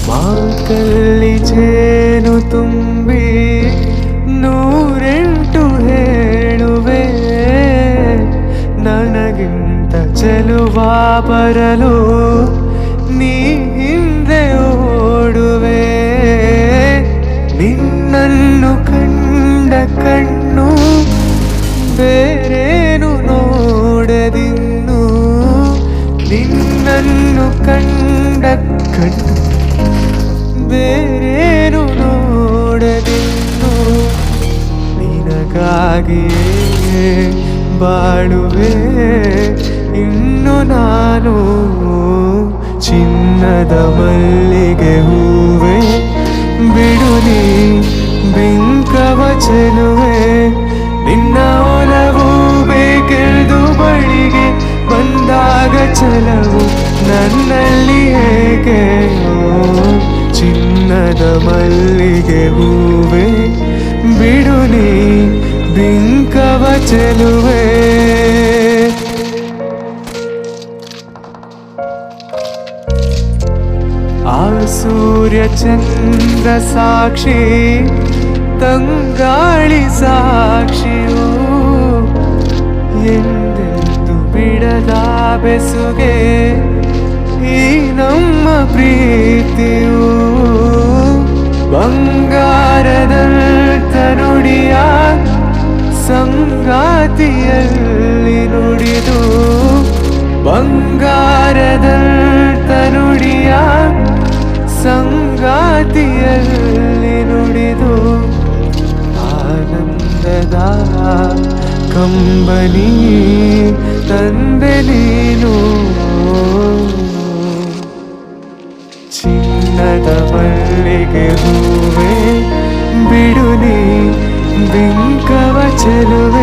ಮಾತಲ್ಲಿ ಜೇನು ತುಂಬಿ ನೂರೆಂಟು ಹೇಳುವೆ, ನನಗಿಂತ ಚೆಲುವ ಬರಲು ನೀ ಹಿಂದೆ ಓಡುವೆ. ನಿನ್ನನ್ನು ಕಂಡ ಕಣ್ಣು ಬೇರೇನು ನೋಡದಿನ್ನು, ನಿನ್ನನ್ನು ಕಂಡ ಕಣ್ಣು ಬೇರೇನು ನೋಡದಿನ್ನು. ನಿನಗಾಗಿಯೇ ಬಾಳುವೆ ಇನ್ನು ನಾನು, ಚಿನ್ನದ ಮಲ್ಲಿಗೆ ಹೂವೆ ಬಿಡು ನೀ ಬಿಂಕವ ಚೆಲುವೆ. ನಿನ್ನ ಒಲವು ಬೇಕೆಂದು ಬಳಿಗೆ ಬಂದಾಗ ಛಲವು ನನ್ನಲ್ಲಿ ಏಕೆ? ಚಿನ್ನದ ಮಲ್ಲಿಗೆ ಹೂವೆ ಬಿಡು ನೀ ಬಿಂಕವ ಚೆಲುವೆ. ಆ ಸೂರ್ಯ ಚಂದ್ರ ಸಾಕ್ಷಿ, ತಂಗಾಳಿ ಸಾಕ್ಷಿಯು, ಎಂದೆಂದು ಬಿಡದ ಬೆಸುಗೆ ಈ ನಮ್ಮ ಪ್ರೀತಿಯು. ಬಂಗಾರದಂತ ನುಡಿಯ ಸಂಗಾತಿಯಲ್ಲಿ ನುಡಿದು, ಬಂಗಾರದಂತ ನುಡಿಯ ಸಂಗಾತಿಯಲ್ಲಿ ನುಡಿದು, ಆನಂದದ ಕಂಬನಿ ತಂದೆ ನೀನು. ಚಿನ್ನದ ಮಲ್ಲಿಗೆ ಹೂವೆ ಬಿಡು ನೀ ಬಿಂಕವ ಚೆಲುವೆ.